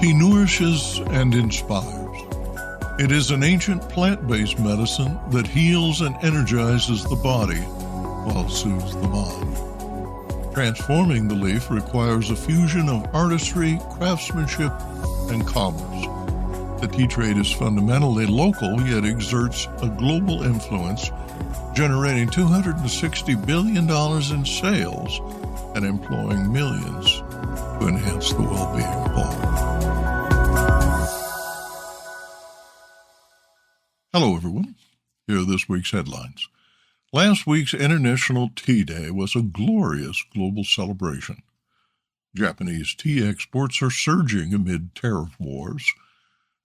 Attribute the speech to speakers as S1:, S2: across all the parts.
S1: Tea nourishes and inspires. It is an ancient plant-based medicine that heals and energizes the body while soothes the mind. Transforming the leaf requires a fusion of artistry, craftsmanship, and commerce. The tea trade is fundamentally local, yet exerts a global influence, generating $260 billion in sales and employing millions to enhance the well-being of all. Hello, everyone. Here are this week's headlines. Last week's International Tea Day was a glorious global celebration. Japanese tea exports are surging amid tariff wars,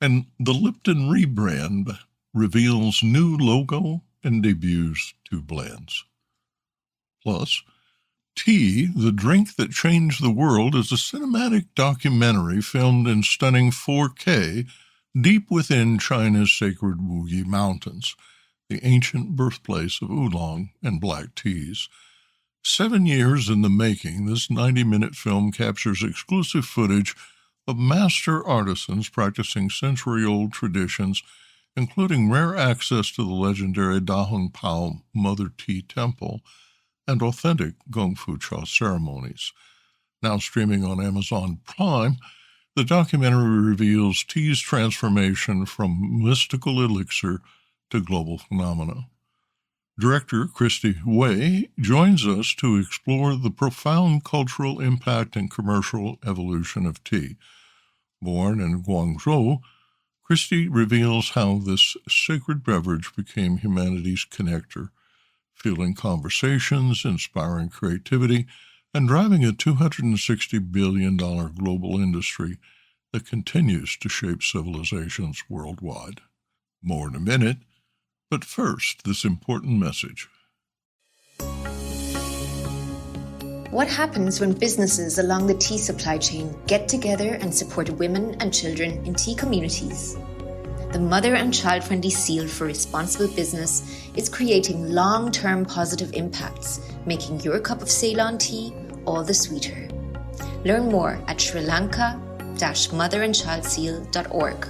S1: and the Lipton Rebrand reveals new logo and debuts two blends. Plus, Tea, the Drink That Changed the World, is a cinematic documentary filmed in stunning 4K deep within China's sacred Wuyi Mountains, the ancient birthplace of oolong and black teas. 7 years in the making, this 90-minute film captures exclusive footage of master artisans practicing century-old traditions, including rare access to the legendary Dahong Pao Mother Tea Temple and authentic Gong Fu Cha ceremonies. Now streaming on Amazon Prime, the documentary reveals tea's transformation from mystical elixir to global phenomena. Director Christy Hui joins us to explore the profound cultural impact and commercial evolution of tea. Born in Guangzhou, Christy reveals how this sacred beverage became humanity's connector, fueling conversations, inspiring creativity, and driving a $260 billion global industry that continues to shape civilizations worldwide. More in a minute, but first, this important message.
S2: What happens when businesses along the tea supply chain get together and support women and children in tea communities? The Mother and Child-Friendly Seal for Responsible Business is creating long-term positive impacts, making your cup of Ceylon tea all the sweeter. Learn more at srilanka-motherandchildseal.org.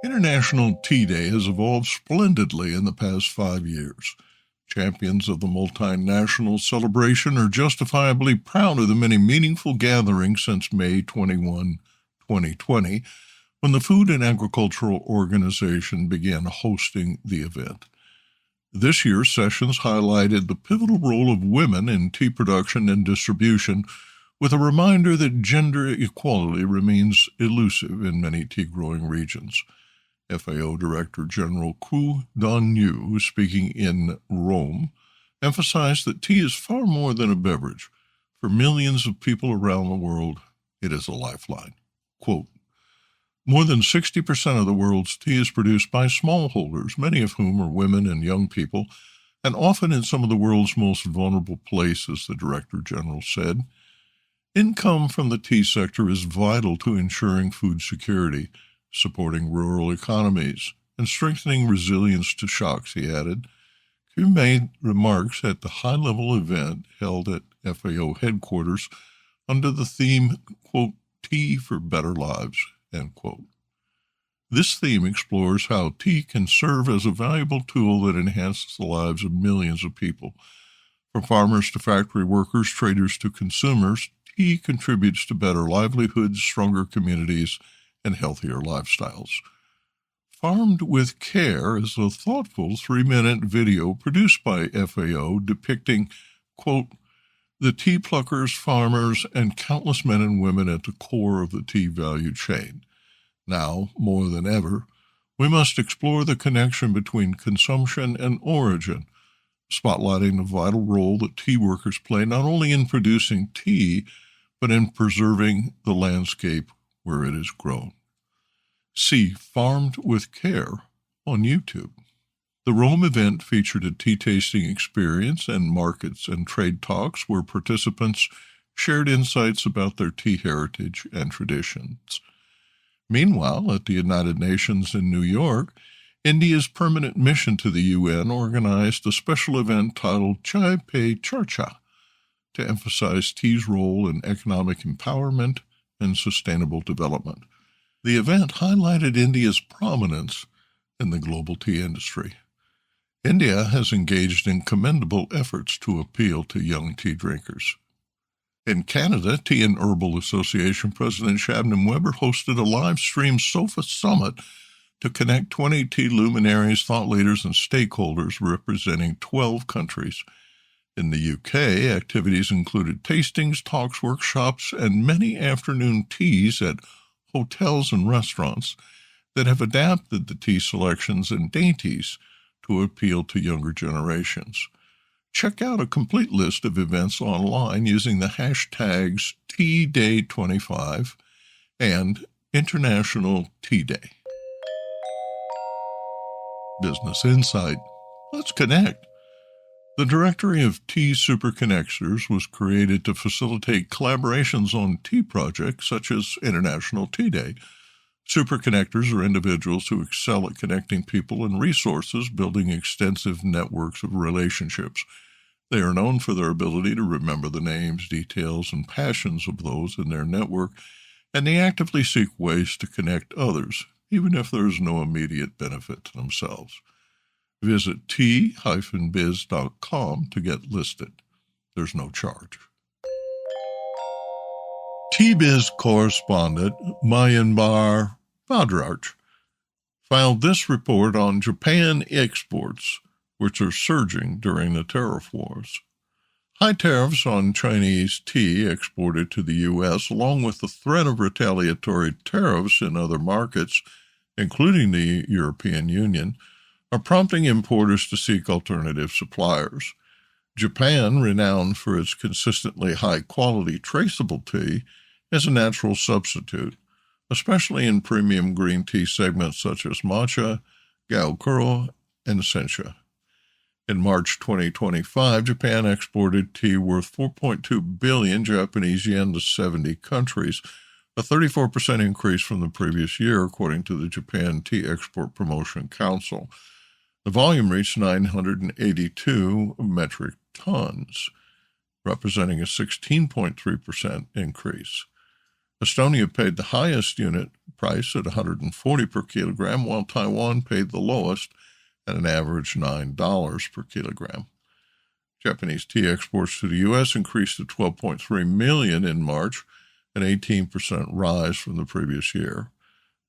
S1: International Tea Day has evolved splendidly in the past 5 years. Champions of the multinational celebration are justifiably proud of the many meaningful gatherings since May 21, 2020, when the Food and Agricultural Organization began hosting the event. This year's sessions highlighted the pivotal role of women in tea production and distribution, with a reminder that gender equality remains elusive in many tea-growing regions. FAO Director General Ku Dan-yu, speaking in Rome, emphasized that tea is far more than a beverage. For millions of people around the world, it is a lifeline. Quote, more than 60% of the world's tea is produced by smallholders, many of whom are women and young people, and often in some of the world's most vulnerable places, the Director General said. Income from the tea sector is vital to ensuring food security, supporting rural economies, and strengthening resilience to shocks, he added. Ku made remarks at the high-level event held at FAO headquarters under the theme, quote, Tea for Better Lives, end quote. This theme explores how tea can serve as a valuable tool that enhances the lives of millions of people. From farmers to factory workers, traders to consumers, tea contributes to better livelihoods, stronger communities, and healthier lifestyles. Farmed with Care is a thoughtful 3-minute video produced by FAO depicting, quote, the tea pluckers, farmers, and countless men and women at the core of the tea value chain. Now, more than ever, we must explore the connection between consumption and origin, spotlighting the vital role that tea workers play not only in producing tea, but in preserving the landscape where it is grown. See Farmed with Care on YouTube. The Rome event featured a tea tasting experience and markets and trade talks where participants shared insights about their tea heritage and traditions. Meanwhile, at the United Nations in New York, India's permanent mission to the UN organized a special event titled Chai Pe Charcha, to emphasize tea's role in economic empowerment and sustainable development. The event highlighted India's prominence in the global tea industry. India has engaged in commendable efforts to appeal to young tea drinkers. In Canada, Tea and Herbal Association President Shabnam Weber hosted a live-stream SOFA Summit to connect 20 tea luminaries, thought leaders, and stakeholders representing 12 countries. In the UK, activities included tastings, talks, workshops, and many afternoon teas at hotels and restaurants that have adapted the tea selections and dainties to appeal to younger generations. Check out a complete list of events online using the hashtags TeaDay25 and International Tea Day. Business Insight. Let's connect. The Directory of Tea Super Connectors was created to facilitate collaborations on tea projects such as International Tea Day. Super Connectors are individuals who excel at connecting people and resources, building extensive networks of relationships. They are known for their ability to remember the names, details, and passions of those in their network, and they actively seek ways to connect others, even if there is no immediate benefit to themselves. Visit tea-biz.com to get listed. There's no charge. Tea-Biz correspondent Mayanbar Vadraj filed this report on Japan exports, which are surging during the tariff wars. High tariffs on Chinese tea exported to the U.S., along with the threat of retaliatory tariffs in other markets, including the European Union, are prompting importers to seek alternative suppliers. Japan, renowned for its consistently high-quality traceable tea, is a natural substitute, especially in premium green tea segments such as matcha, gaokuro, and sencha. In March 2025, Japan exported tea worth 4.2 billion Japanese yen to 70 countries, a 34% increase from the previous year, according to the Japan Tea Export Promotion Council. The volume reached 982 metric tons, representing a 16.3% increase. Estonia paid the highest unit price at $140 per kilogram, while Taiwan paid the lowest at an average $9 per kilogram. Japanese tea exports to the U.S. increased to 12.3 million in March, an 18% rise from the previous year.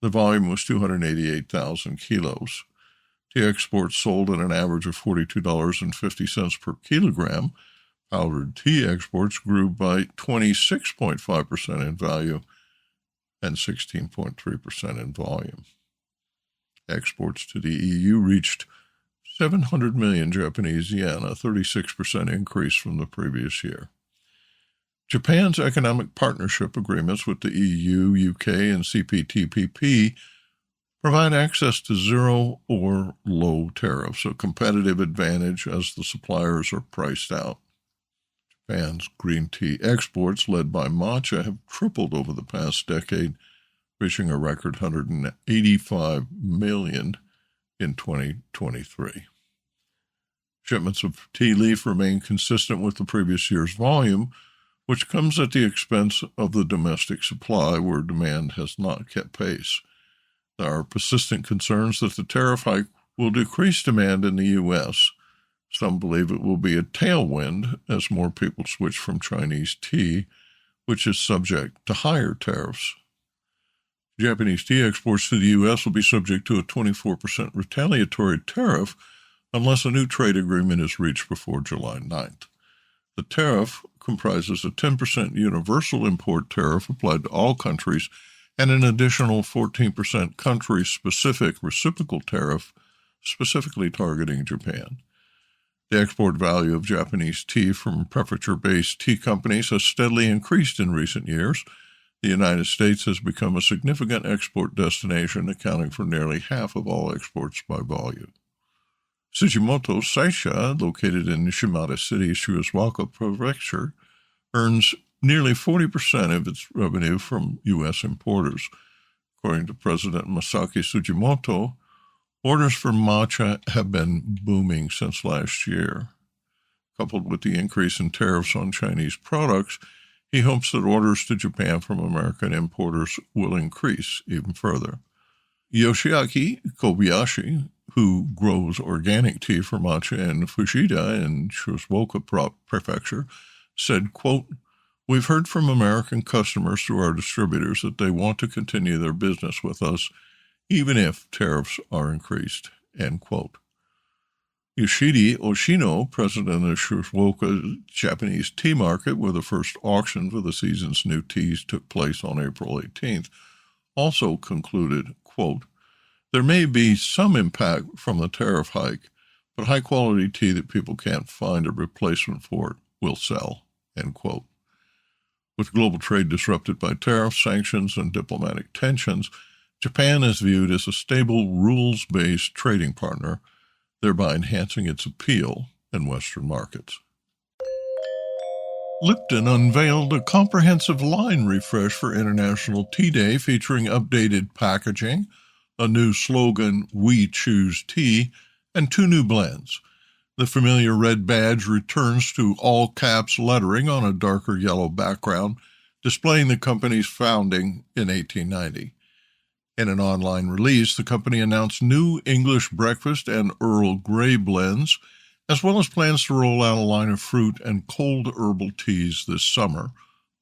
S1: The volume was 288,000 kilos. Tea exports sold at an average of $42.50 per kilogram. Powdered tea exports grew by 26.5% in value and 16.3% in volume. Exports to the EU reached 700 million Japanese yen, a 36% increase from the previous year. Japan's economic partnership agreements with the EU, UK, and CPTPP provide access to zero or low tariffs, a competitive advantage as the suppliers are priced out. Japan's green tea exports, led by matcha, have tripled over the past decade, reaching a record 185 million in 2023. Shipments of tea leaf remain consistent with the previous year's volume, which comes at the expense of the domestic supply, where demand has not kept pace. There are persistent concerns that the tariff hike will decrease demand in the U.S. Some believe it will be a tailwind as more people switch from Chinese tea, which is subject to higher tariffs. Japanese tea exports to the U.S. will be subject to a 24% retaliatory tariff unless a new trade agreement is reached before July 9th. The tariff comprises a 10% universal import tariff applied to all countries and an additional 14% country-specific reciprocal tariff specifically targeting Japan. The export value of Japanese tea from prefecture-based tea companies has steadily increased in recent years. The United States has become a significant export destination, accounting for nearly half of all exports by volume. Sujimoto Saisha, located in Shimada City, Shizuoka Prefecture, earns nearly 40% of its revenue from U.S. importers. According to President Masaki Sujimoto, orders for matcha have been booming since last year. Coupled with the increase in tariffs on Chinese products, he hopes that orders to Japan from American importers will increase even further. Yoshiaki Kobayashi, who grows organic tea for matcha in Fushida in Shizuoka Prefecture, said, quote, "We've heard from American customers through our distributors that they want to continue their business with us, even if tariffs are increased," end quote. Yoshidi Oshino, president of Shizuoka Japanese tea market, where the first auction for the season's new teas took place on April 18th, also concluded, quote, "There may be some impact from the tariff hike, but high-quality tea that people can't find a replacement for it will sell," end quote. With global trade disrupted by tariffs, sanctions, and diplomatic tensions, Japan is viewed as a stable, rules-based trading partner, thereby enhancing its appeal in Western markets. Lipton unveiled a comprehensive line refresh for International Tea Day featuring updated packaging, a new slogan, "We Choose Tea," and 2 new blends. The familiar red badge returns to all-caps lettering on a darker yellow background, displaying the company's founding in 1890. In an online release, the company announced new English breakfast and Earl Grey blends, as well as plans to roll out a line of fruit and cold herbal teas this summer,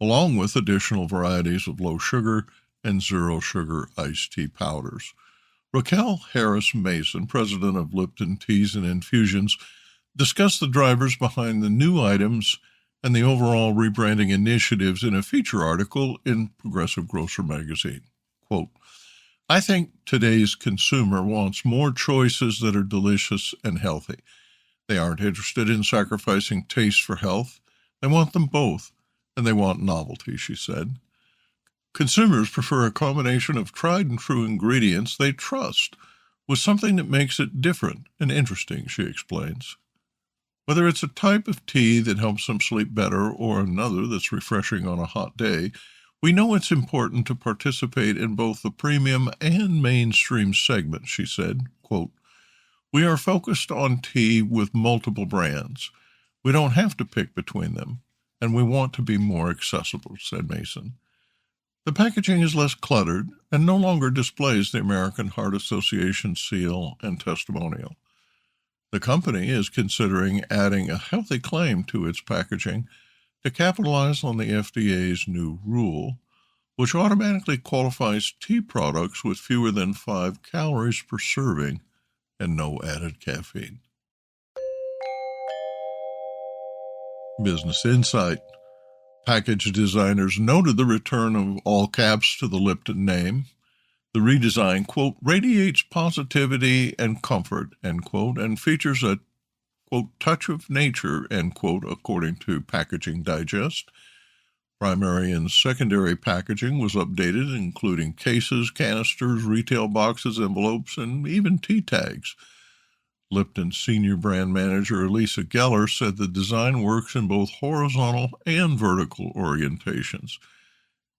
S1: along with additional varieties of low-sugar and zero-sugar iced tea powders. Raquel Harris Mason, president of Lipton Teas and Infusions, discussed the drivers behind the new items and the overall rebranding initiatives in a feature article in Progressive Grocer magazine. Quote, "I think today's consumer wants more choices that are delicious and healthy. They aren't interested in sacrificing taste for health. They want them both, and they want novelty," she said. Consumers prefer a combination of tried and true ingredients they trust with something that makes it different and interesting, she explains. Whether it's a type of tea that helps them sleep better or another that's refreshing on a hot day, we know it's important to participate in both the premium and mainstream segments, she said. Quote, "We are focused on tea with multiple brands. We don't have to pick between them, and we want to be more accessible," said Mason. The packaging is less cluttered and no longer displays the American Heart Association seal and testimonial. The company is considering adding a healthy claim to its packaging to capitalize on the FDA's new rule, which automatically qualifies tea products with fewer than 5 calories per serving and no added caffeine. Business Insight. Package designers noted the return of all caps to the Lipton name. The redesign, quote, "radiates positivity and comfort," end quote, and features a, quote, "touch of nature," end quote, according to Packaging Digest. Primary and secondary packaging was updated, including cases, canisters, retail boxes, envelopes, and even tea tags. Lipton's senior brand manager, Elisa Geller, said the design works in both horizontal and vertical orientations.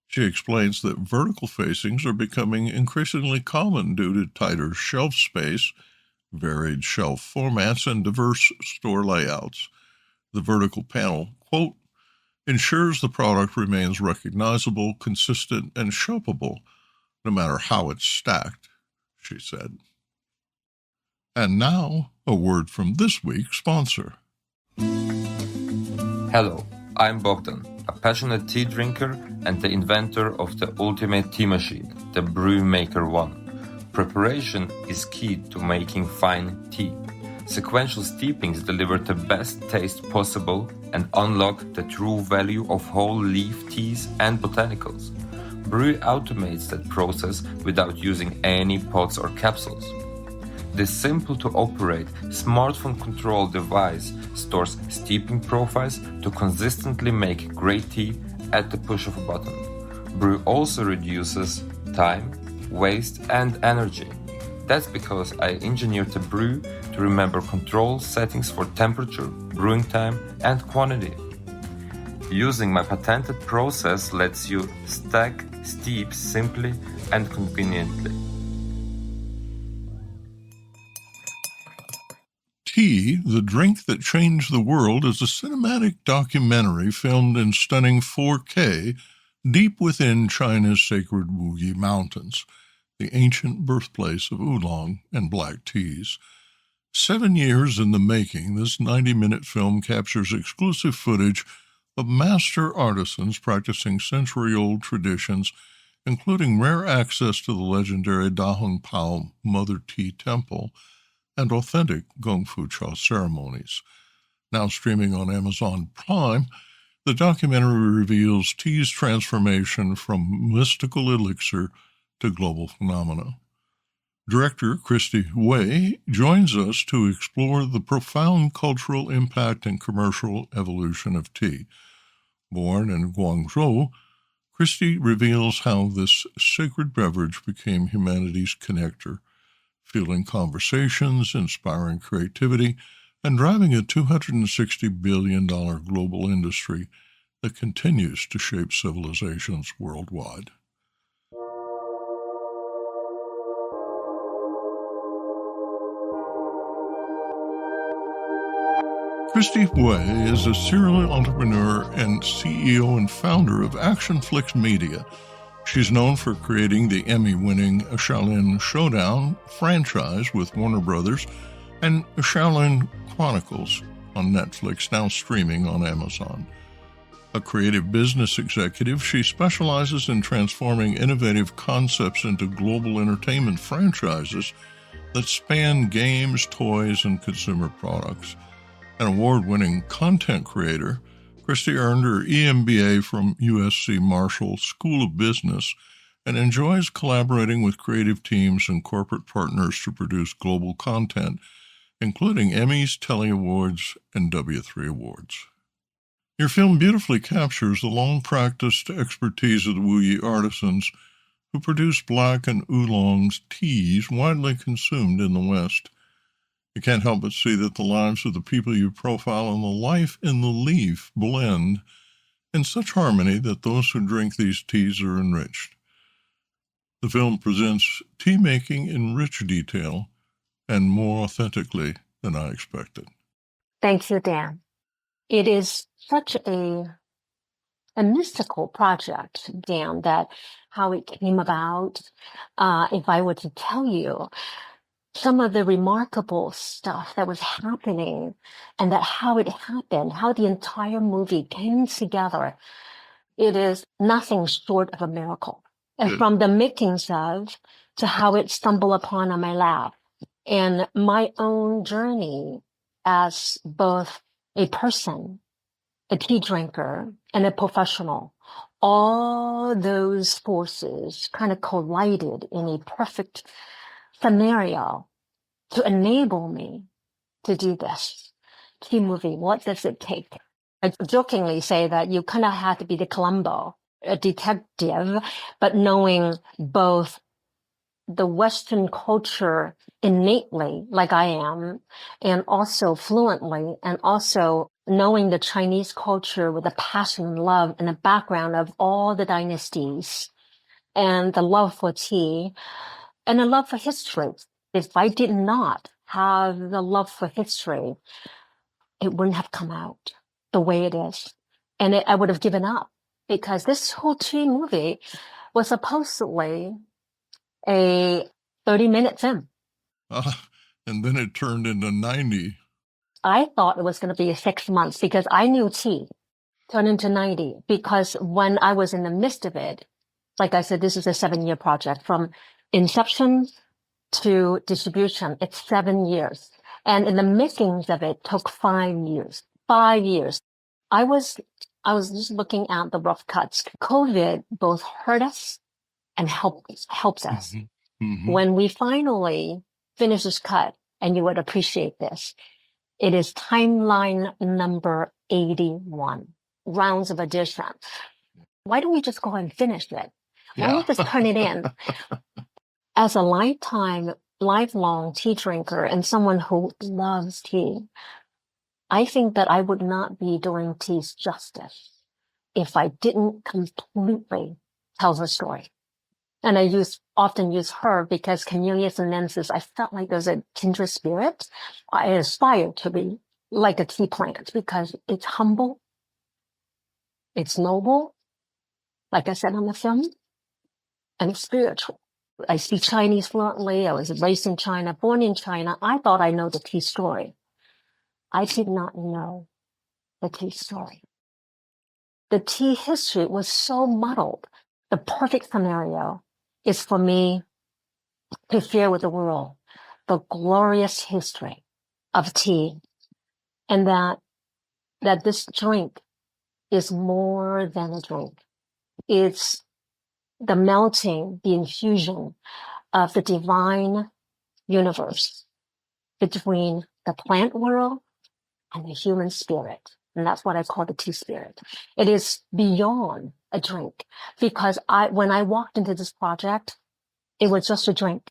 S1: She explains that vertical facings are becoming increasingly common due to tighter shelf space, varied shelf formats, and diverse store layouts. The vertical panel, quote, "ensures the product remains recognizable, consistent, and shoppable, no matter how it's stacked," she said. And now, a word from this week's sponsor.
S3: Hello, I'm Bogdan, a passionate tea drinker and the inventor of the ultimate tea machine, the Brew Maker 1. Preparation is key to making fine tea. Sequential steepings deliver the best taste possible and unlock the true value of whole leaf teas and botanicals. Brew automates that process without using any pots or capsules. This simple-to-operate, smartphone-controlled device stores steeping profiles to consistently make great tea at the push of a button. Brew also reduces time, waste, and energy. That's because I engineered the brew to remember control settings for temperature, brewing time, and quantity. Using my patented process lets you stack steep simply and conveniently.
S1: Tea, the Drink That Changed the World, is a cinematic documentary filmed in stunning 4K deep within China's sacred Wuyi Mountains, the ancient birthplace of oolong and black teas. 7 years in the making, this 90-minute film captures exclusive footage of master artisans practicing century-old traditions, including rare access to the legendary Dahong Pao Mother Tea Temple and authentic Gong Fu Cha ceremonies. Now streaming on Amazon Prime, the documentary reveals tea's transformation from mystical elixir to global phenomena. Director Christy Hui joins us to explore the profound cultural impact and commercial evolution of tea. Born in Guangzhou, Christy reveals how this sacred beverage became humanity's connector, fueling conversations, inspiring creativity, and driving a $260 billion global industry that continues to shape civilizations worldwide. Christy Hui is a serial entrepreneur and CEO and founder of ActionFliks Media. She's known for creating the Emmy-winning Shaolin Showdown franchise with Warner Brothers and Shaolin Chronicles on Netflix, now streaming on Amazon. A creative business executive, she specializes in transforming innovative concepts into global entertainment franchises that span games, toys, and consumer products. An award-winning content creator, Christy earned her EMBA from USC Marshall School of Business and enjoys collaborating with creative teams and corporate partners to produce global content, including Emmys, Telly Awards, and W3 Awards. Your film beautifully captures the long-practiced expertise of the Wuyi artisans who produce black and oolong teas widely consumed in the West. You can't help but see that the lives of the people you profile and the life in the leaf blend in such harmony that those who drink these teas are enriched. The film presents tea making in rich detail and more authentically than I expected.
S4: Thank you, Dan. It is such a mystical project, Dan, that how it came about. If I were to tell you some of the remarkable stuff that was happening and that how it happened, how the entire movie came together, it is nothing short of a miracle. And from the makings of to how it stumbled upon on my lap and my own journey as both a person, a tea drinker, and a professional. All those forces kind of collided in a perfect scenario to enable me to do this tea movie. What does it take? I jokingly say that you kind of have to be the Columbo, a detective, but knowing both the Western culture innately, like I am, and also fluently, and also knowing the Chinese culture with a passion and love and a background of all the dynasties and the love for tea and a love for history. If I did not have the love for history, it wouldn't have come out the way it is. And I would have given up because this whole tea movie was supposedly a 30-minute film.
S1: And then it turned into 90.
S4: I thought it was going to be 6 months because I knew tea turned into 90 because when I was in the midst of it, like I said, this is a 7-year project from inception to distribution. It's 7 years. And in the makings of it took 5 years. 5 years. I was just looking at the rough cuts. COVID both hurt us and helps us.
S1: Mm-hmm. Mm-hmm.
S4: When we finally finish this cut, and you would appreciate this, it is timeline number 81, rounds of addition. Why don't we just go and finish it? Why don't we just turn it in? As a lifelong tea drinker and someone who loves tea, I think that I would not be doing teas justice if I didn't completely tell the story. And often use her because camellia sinensis, I felt like there's a kindred spirit. I aspire to be like a tea plant because it's humble, it's noble, like I said on the film, and it's spiritual. I speak Chinese fluently. I was raised in China, born in China. I thought I know the tea story. I did not know the tea story. The tea history was so muddled. The perfect scenario is for me to share with the world the glorious history of tea, and that this drink is more than a drink. It's the melting, the infusion of the divine universe between the plant world and the human spirit. And that's what I call the tea spirit. It is beyond a drink because when I walked into this project, it was just a drink.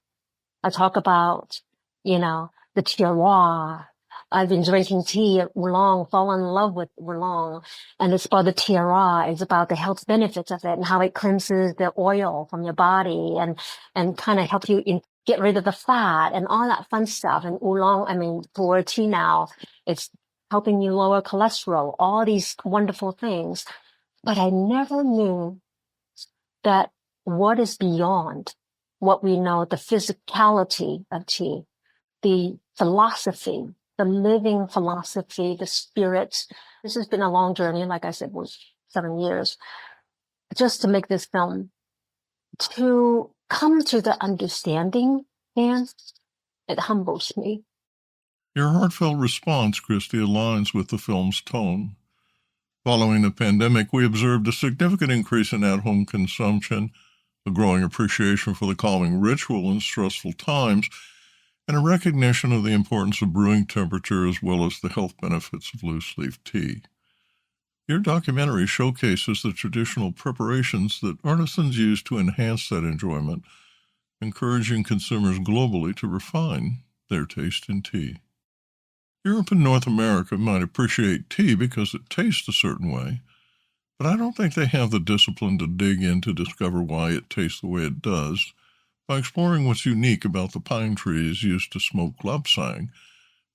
S4: I talk about, the terroir. I've been drinking tea at Oolong, fallen in love with Oolong. And it's about the terroir. It's about the health benefits of it and how it cleanses the oil from your body and kind of help you get rid of the fat and all that fun stuff. And Oolong, for tea now, it's helping you lower cholesterol, all these wonderful things. But I never knew that what is beyond what we know, the physicality of tea, the philosophy, the living philosophy, the spirit. This has been a long journey. Like I said, it was 7 years just to make this film, to come to the understanding, and it humbles me.
S1: Your heartfelt response, Christy, aligns with the film's tone. Following the pandemic, we observed a significant increase in at-home consumption, a growing appreciation for the calming ritual in stressful times, and a recognition of the importance of brewing temperature as well as the health benefits of loose-leaf tea. Your documentary showcases the traditional preparations that artisans use to enhance that enjoyment, encouraging consumers globally to refine their taste in tea. Europe and North America might appreciate tea because it tastes a certain way, but I don't think they have the discipline to dig in to discover why it tastes the way it does by exploring what's unique about the pine trees used to smoke lapsang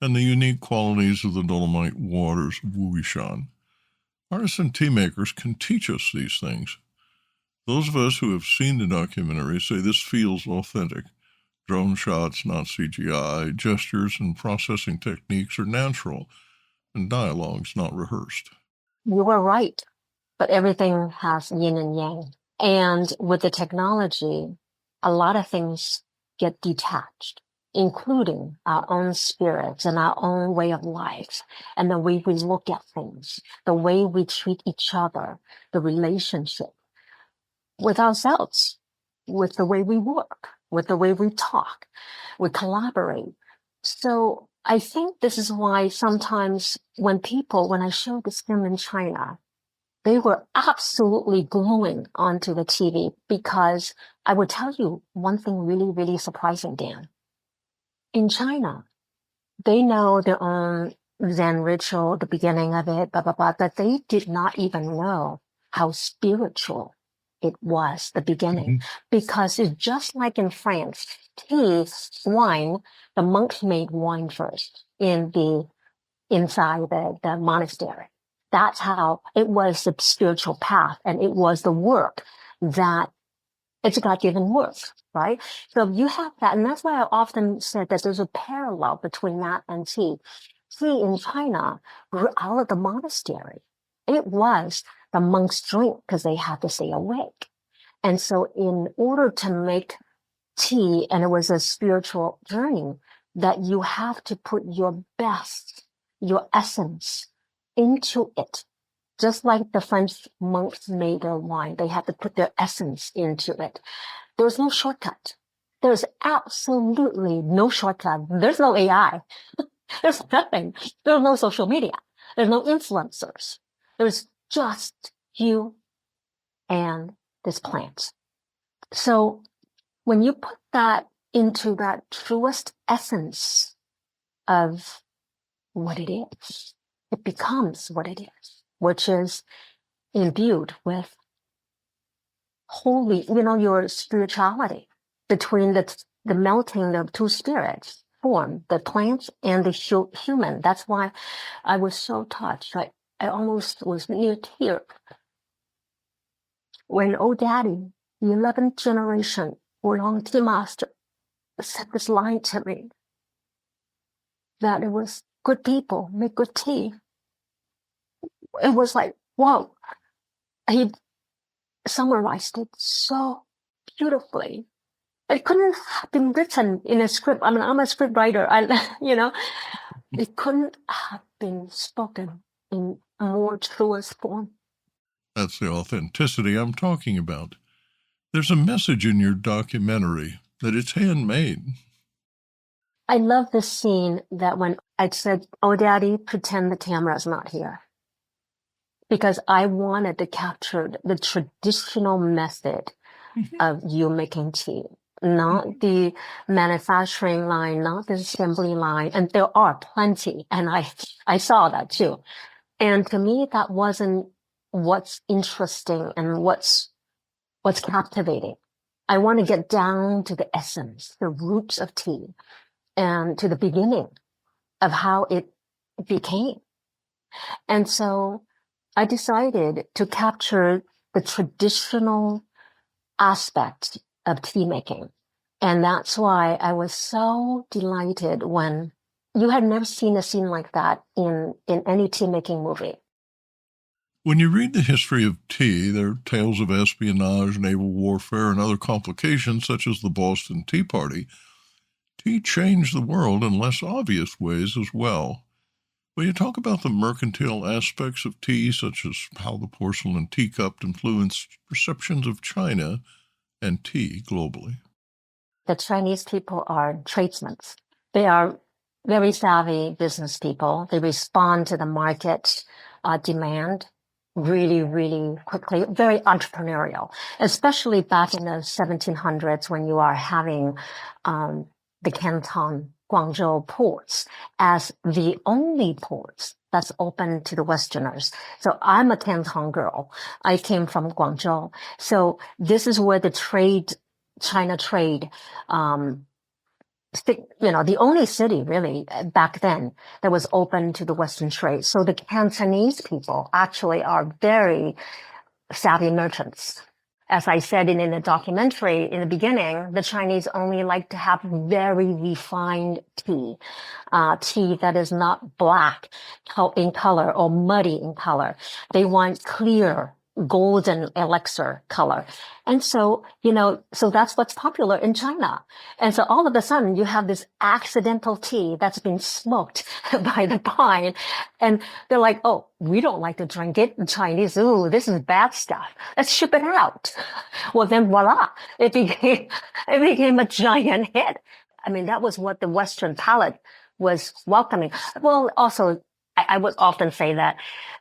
S1: and the unique qualities of the dolomite waters of Wuishan. Artisan tea makers can teach us these things. Those of us who have seen the documentary say this feels authentic. Drone shots, not CGI, gestures and processing techniques are natural, and dialogues not rehearsed.
S4: You were right, but everything has yin and yang. And with the technology, a lot of things get detached, including our own spirits and our own way of life, and the way we look at things, the way we treat each other, the relationship with ourselves, with the way we work, with the way we talk, we collaborate. So I think this is why sometimes when I showed this film in China, they were absolutely gluing onto the TV, because I would tell you one thing really, really surprising, Dan. In China, they know their own Zen ritual, the beginning of it, blah, blah, blah, but they did not even know how spiritual it was, the beginning, because it's just like in France, tea, wine, the monks made wine first inside the monastery. That's how it was, the spiritual path, and it was the work that it's a God-given work, right? So you have that, and that's why I often said that there's a parallel between that and tea. Tea in China grew out of the monastery. It was the monks' drink because they had to stay awake. And so in order to make tea, and it was a spiritual journey, that you have to put your best, your essence into it. Just like the French monks made their wine, they had to put their essence into it. There's no shortcut. There's absolutely no shortcut. There's no AI. There's nothing. There's no social media. There's no influencers. There's just you and this plant. So when you put that into that truest essence of what it is, it becomes what it is, which is imbued with holy, your spirituality between the melting of two spirits form, the plants and the human. That's why I was so touched. I almost was near tears when old daddy, the 11th generation oolong tea master, said this line to me, that it was good people make good tea. It was like, whoa. He summarized it so beautifully. It couldn't have been written in a script. I mean, I'm a script writer. It couldn't have been spoken in a more truest form.
S1: That's the authenticity I'm talking about. There's a message in your documentary that it's handmade.
S4: I love this scene that when I said, "Oh, Daddy, pretend the camera's not here." Because I wanted to capture the traditional method of you making tea, not the manufacturing line, not the assembly line. And there are plenty. And I saw that too. And to me, that wasn't what's interesting and what's captivating. I want to get down to the essence, the roots of tea, and to the beginning of how it became. And so I decided to capture the traditional aspect of tea making. And that's why I was so delighted when you had never seen a scene like that in any tea making movie.
S1: When you read the history of tea, there are tales of espionage, naval warfare, and other complications such as the Boston Tea Party. Tea changed the world in less obvious ways as well. Will you talk about the mercantile aspects of tea, such as how the porcelain teacup influenced perceptions of China and tea globally?
S4: The Chinese people are tradesmen. They are very savvy business people. They respond to the market demand really, really quickly, very entrepreneurial, especially back in the 1700s when you are having the Canton, Guangzhou ports as the only ports that's open to the Westerners. So I'm a Canton girl. I came from Guangzhou. So this is where the China trade, the only city really back then that was open to the Western trade. So the Cantonese people actually are very savvy merchants. As I said in the documentary in the beginning, the Chinese only like to have very refined tea, tea that is not black in color or muddy in color. They want clear, golden elixir color. And so, so that's what's popular in China. And so all of a sudden you have this accidental tea that's been smoked by the pine. And they're like, oh, we don't like to drink it. The Chinese, ooh, this is bad stuff. Let's ship it out. Well, then voila, it became a giant hit. I mean, that was what the Western palate was welcoming. Well, also, I would often say that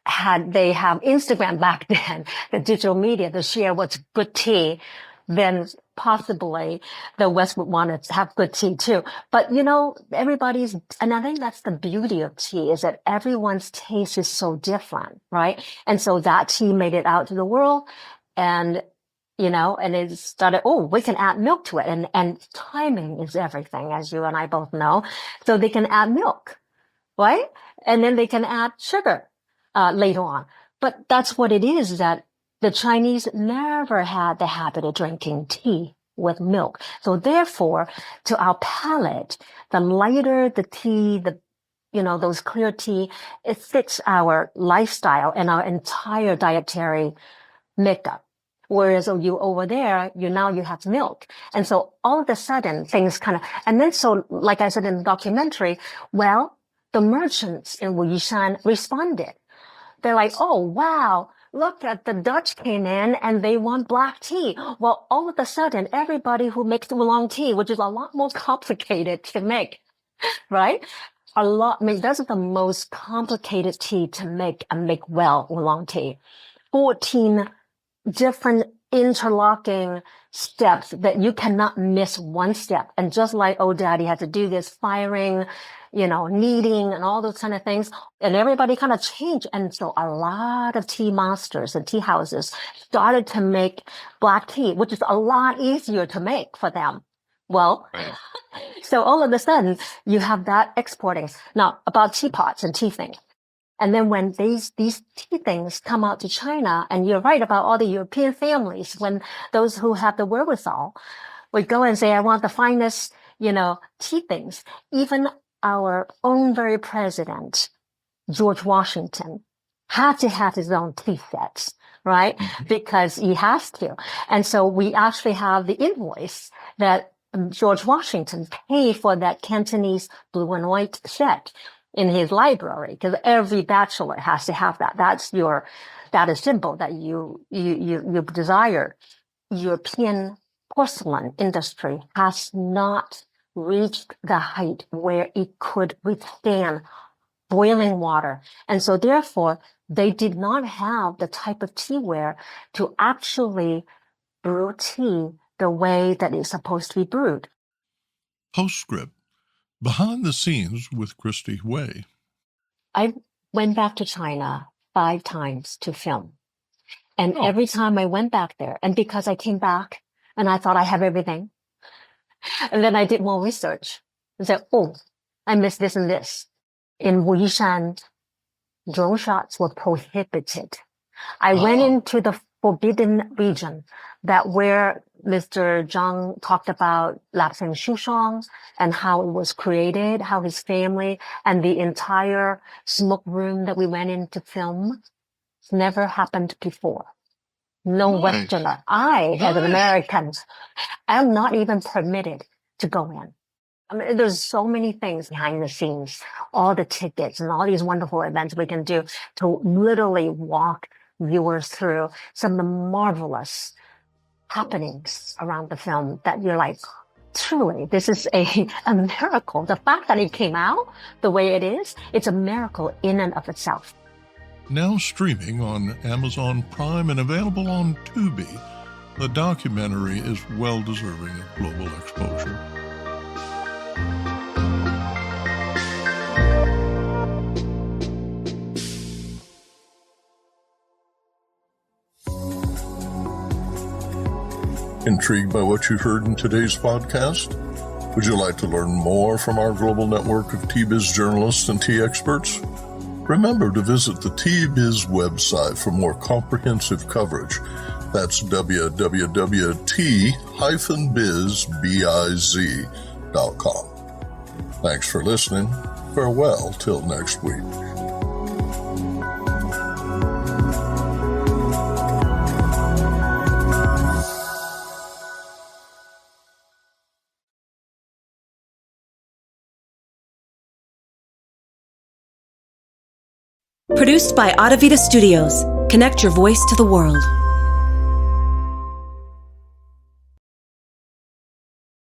S4: had they have Instagram back then, the digital media to share what's good tea, then possibly the West would want to have good tea too. But and I think that's the beauty of tea, is that everyone's taste is so different, right? And so that tea made it out to the world, and and it started, we can add milk to it. And timing is everything, as you and I both know. So they can add milk, right? And then they can add sugar later on. But that's what it is, that the Chinese never had the habit of drinking tea with milk. So therefore, to our palate, the lighter the tea, those clear tea, it fits our lifestyle and our entire dietary makeup. Whereas you over there, you have milk. And so all of a sudden things and then so like I said in the documentary, the merchants in Wuyishan responded. They're like, oh, wow, look at the Dutch came in and they want black tea. Well, all of a sudden, everybody who makes oolong tea, which is a lot more complicated to make, right? Those are the most complicated tea to make and make well oolong tea. 14 different interlocking steps that you cannot miss one step. And just like old daddy had to do this firing, kneading and all those kind of things. And everybody kind of changed. And so a lot of tea masters and tea houses started to make black tea, which is a lot easier to make for them. Well,
S3: Right.
S4: so all of a sudden you have that exporting. Now about teapots and tea things. And then when these tea things come out to China, and you're right about all the European families, when those who have the wherewithal would go and say, I want the finest, tea things. Even our own very president, George Washington, had to have his own tea sets, right? Because he has to. And so we actually have the invoice that George Washington paid for that Cantonese blue and white set in his library, because every bachelor has to have that. That is symbol that you desire. European porcelain industry has not reached the height where it could withstand boiling water. And so therefore, they did not have the type of teaware to actually brew tea the way that it's supposed to be brewed.
S1: Postscript. Behind the scenes with Christy Hui.
S4: I went back to China 5 times to film. And
S1: Oh.
S4: every time I went back there, and because I came back and I thought I have everything, and then I did more research and said, oh, I missed this and this. In Wuyishan, drone shots were prohibited. I went into the forbidden region, that where Mr. Zhang talked about Lapsang Shushong and how it was created, how his family and the entire smoke room that we went in to film. It's never happened before. No
S1: Nice.
S4: Westerner. I, as an American, am not even permitted to go in. I mean, there's so many things behind the scenes, all the tickets and all these wonderful events we can do to literally walk viewers through some of the marvelous happenings around the film that you're like, truly, this is a miracle. The fact that it came out the way it is, it's a miracle in and of itself.
S1: Now streaming on Amazon Prime and available on Tubi, the documentary is well deserving of global exposure. Intrigued by what you heard in today's podcast? Would you like to learn more from our global network of Tea-Biz journalists and tea experts? Remember to visit the Tea-Biz website for more comprehensive coverage. That's www.tea-biz.com. Thanks for listening. Farewell till next week.
S5: Produced by Adavita Studios. Connect your voice to the world.